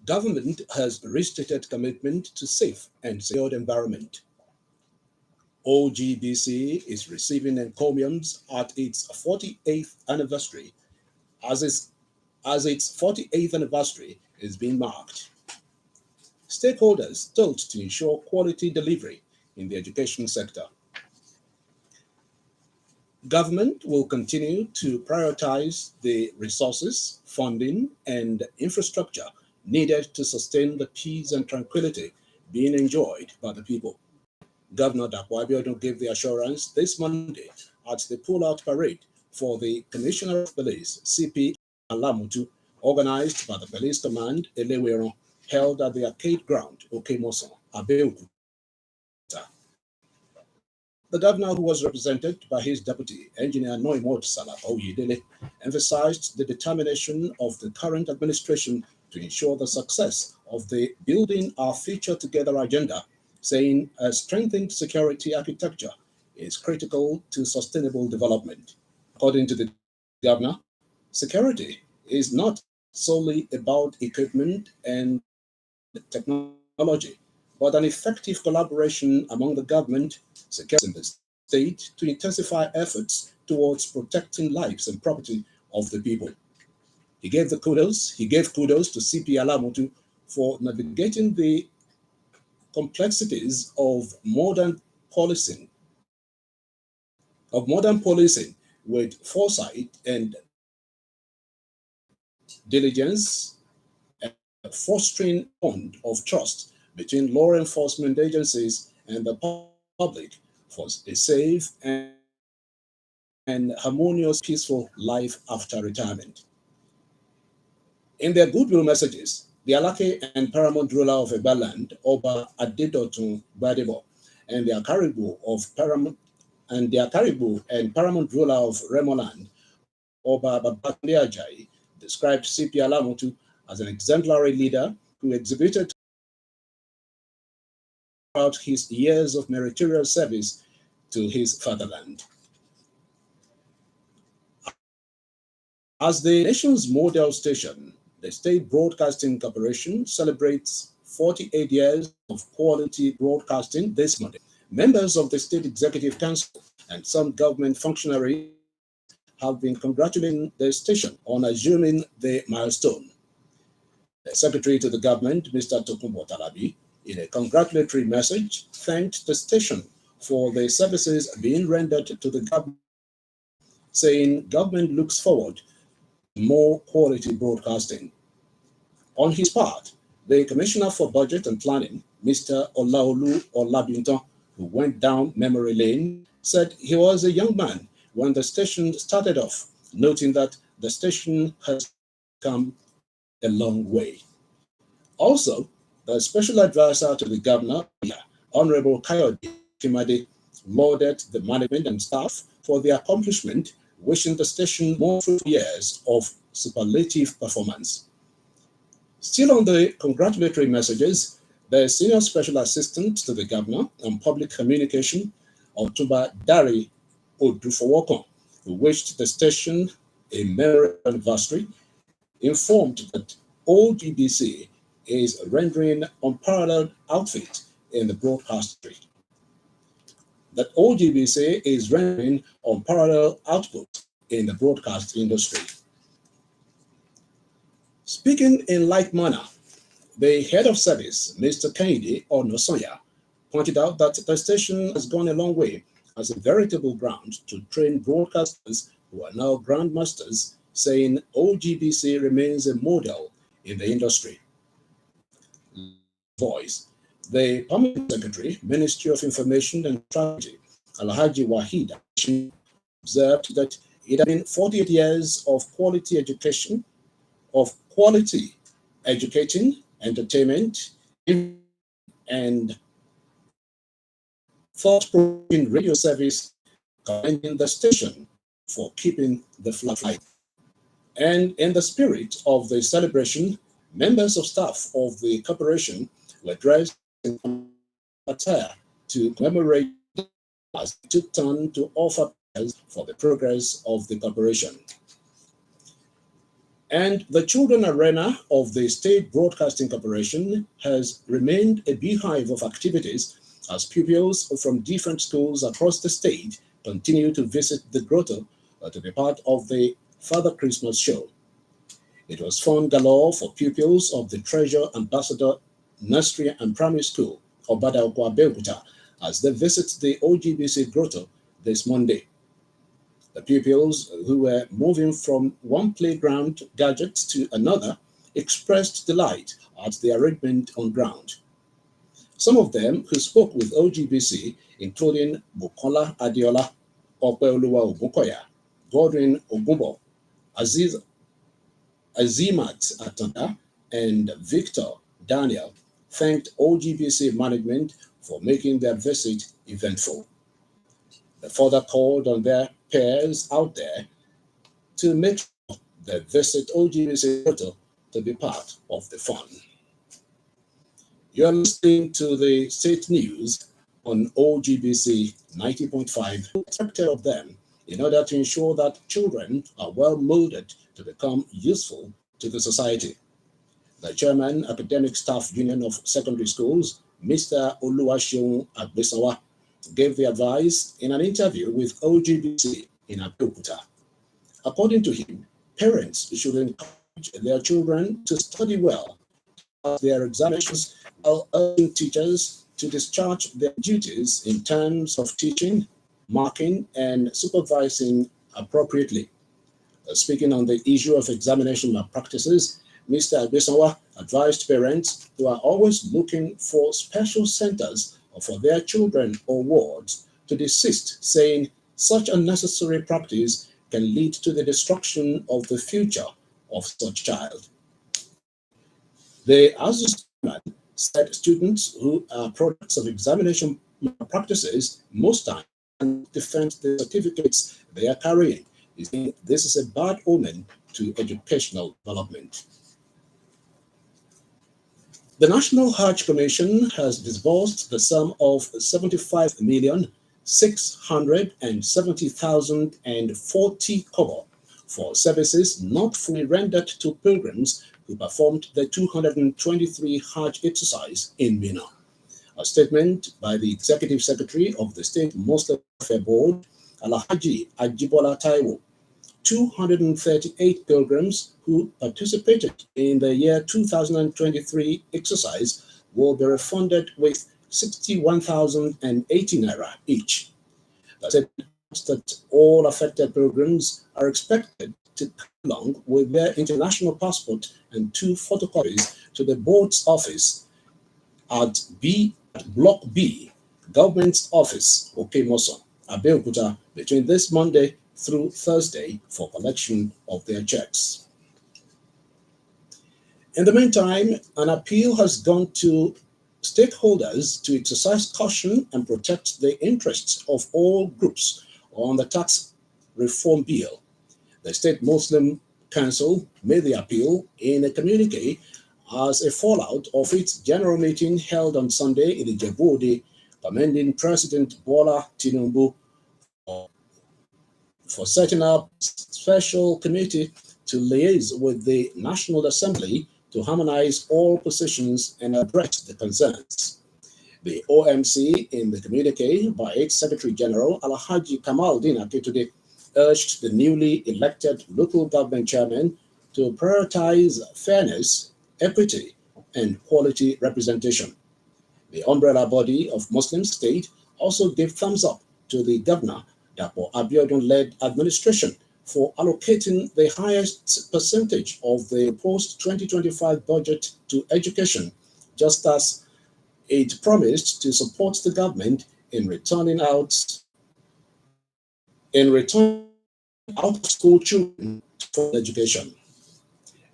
Government has restated commitment to safe and secured environment. OGBC is receiving encomiums at its 48th anniversary as its 48th anniversary is being marked. Stakeholders told to ensure quality delivery in the education sector. Government will continue to prioritize the resources, funding, and infrastructure needed to sustain the peace and tranquility being enjoyed by the people. Governor Dapo Abiodun gave the assurance this Monday at the pull-out parade for the Commissioner of Police, CP Alamutu, organized by the Police Command Eleweron, held at the Arcade Ground, Okemoson, Abeokuta. The governor, who was represented by his deputy, Engineer Noimot Salah Oyedele, emphasized the determination of the current administration to ensure the success of the Building Our Future Together agenda, saying a strengthened security architecture is critical to sustainable development. According to the governor, security is not solely about equipment and technology, but an effective collaboration among the government, security in the state to intensify efforts towards protecting lives and property of the people. He gave kudos to CP Alamutu for navigating the complexities of modern policing with foresight and diligence, and fostering a bond of trust between law enforcement agencies and the public for a safe and harmonious, peaceful life after retirement. In their goodwill messages, the Alake and paramount ruler of Ebaland, Oba Adedotun Badebo, and their Caribou and paramount ruler of Remoland, Oba Babatunde Ajayi, described CP Alamutu as an exemplary leader who exhibited throughout his years of meritorious service to his fatherland. As the nation's model station, the State Broadcasting Corporation celebrates 48 years of quality broadcasting this Monday. Members of the State Executive Council and some government functionaries have been congratulating the station on assuming the milestone. The Secretary to the Government, Mr. Tokunbo Talabi, in a congratulatory message, thanked the station for the services being rendered to the government, saying government looks forward to more quality broadcasting. On his part, the Commissioner for Budget and Planning, Mr. Olaolu Olabinton, who went down memory lane, said he was a young man when the station started off, noting that the station has come a long way. Also, the special advisor to the governor, Honorable Kayode Kimade, lauded the management and staff for their accomplishment, wishing the station more fruitful years of superlative performance. Still on the congratulatory messages, the Senior Special Assistant to the Governor on Public Communication, Otuba Dari Odufowokon, who wished the station a merry anniversary, informed that OGBC is rendering unparalleled outfit in the broadcast industry. That OGBC is rendering unparalleled output in the broadcast industry. Speaking in like manner, the head of service, Mr. Kennedy Onosoya, pointed out that the station has gone a long way as a veritable ground to train broadcasters who are now grandmasters, saying OGBC remains a model in the industry. Voice. The Permanent Secretary, Ministry of Information and Strategy, Alhaji Wahid, observed that it has been 48 years of quality educating, entertainment, and thought-provoking radio service, commending the station for keeping the flag flying. And in the spirit of the celebration, members of staff of the corporation were dressed in attire to commemorate as they took turn to offer prayers for the progress of the corporation. And the children arena of the State Broadcasting Corporation has remained a beehive of activities as pupils from different schools across the state continue to visit the grotto to be part of the Father Christmas show. It was fun galore for pupils of the Treasure Ambassador Nursery and Primary School, Obada Okwa, as they visit the OGBC grotto this Monday. The pupils who were moving from one playground gadget to another expressed delight at the arrangement on ground. Some of them who spoke with OGBC, including Bukola Adiola, Opeoluwa Obukoya, Godwin Ogumbo, Azimat Atanda, and Victor Daniel, thanked OGBC management for making their visit eventful. They further called on their peers out there to make sure they visit OGBC Grotto to be part of the fun. You're listening to the state news on OGBC 90.5, expected of them in order to ensure that children are well molded to become useful to the society. The Chairman, Academic Staff Union of Secondary Schools, Mr. Oluwaseun Agbesawa, gave the advice in an interview with OGBC in Abeokuta. According to him, parents should encourage their children to study well at their examinations, while urging teachers to discharge their duties in terms of teaching, marking, and supervising appropriately. Speaking on the issue of examination malpractices, Mr. Agbesawa advised parents who are always looking for special centers for their children or wards to desist, saying such unnecessary practice can lead to the destruction of the future of such child. The association said students who are products of examination practices most times can defend the certificates they are carrying. This is a bad omen to educational development. The National Hajj Commission has disbursed the sum of 75,670,040 kobo for services not fully rendered to pilgrims who performed the 223 Hajj exercise in Mina. A statement by the Executive Secretary of the State Muslim Welfare Board, Alhaji Ajibola Taiwo, 238 pilgrims who participated in the year 2023 exercise will be refunded with 61,080 naira each. That said, that all affected pilgrims are expected to come along with their international passport and 2 photocopies to the board's office at Block B, Government's Office, Okemoso, Abeokuta, between this Monday through Thursday for collection of their checks. In the meantime, an appeal has gone to stakeholders to exercise caution and protect the interests of all groups on the tax reform bill. The State Muslim Council made the appeal in a communique as a fallout of its general meeting held on Sunday in Ijebu-Ode, commending President Bola Tinubu for setting up a special committee to liaise with the National Assembly to harmonize all positions and address the concerns. The OMC, in the communique by its Secretary General Alhaji Kamaldeen Aketude, urged the newly elected local government chairman to prioritize fairness, equity, and quality representation. The umbrella body of Muslim state also gave thumbs up to the governor, Dapo Abiodun-led administration, for allocating the highest percentage of the post-2025 budget to education, just as it promised to support the government in returning out school children for education.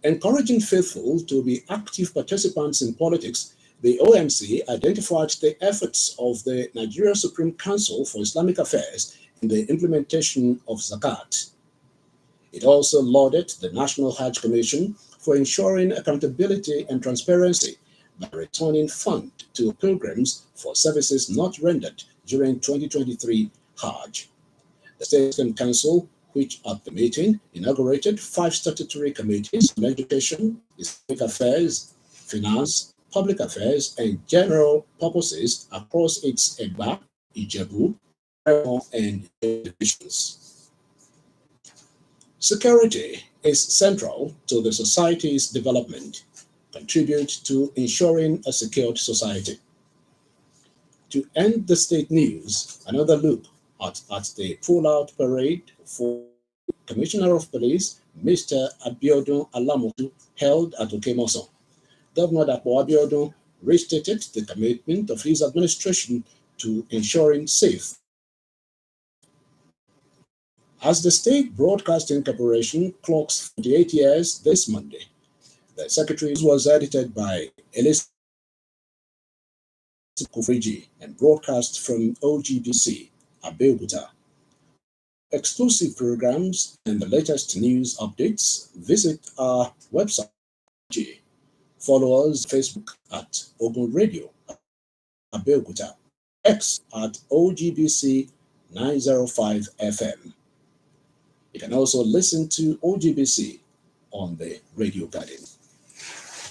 Encouraging faithful to be active participants in politics, the OMC identified the efforts of the Nigeria Supreme Council for Islamic Affairs in the implementation of Zakat. It also lauded the National Hajj Commission for ensuring accountability and transparency by returning funds to pilgrims for services not rendered during 2023 Hajj. The State Council which at the meeting inaugurated 5 statutory committees on education, Islamic affairs, finance, public affairs, and general purposes across its Egba, Ijebu, and divisions. Security is central to the society's development, contribute to ensuring a secured society. To end the state news, another look at the pull-out parade for Commissioner of Police, Mr. Abiodun Alamutu, held at Okemoso. Governor Dapo Abiodun restated the commitment of his administration to ensuring safe. As the State Broadcasting Corporation clocks 48 years this Monday, the Secretary was edited by Elizabeth Kufriji and broadcast from OGBC, Abeokuta. Exclusive programs and the latest news updates, visit our website. Follow us on Facebook at Ogun Radio, Abeokuta, X at OGBC 905 FM. You can also listen to OGBC on the Radio Garden.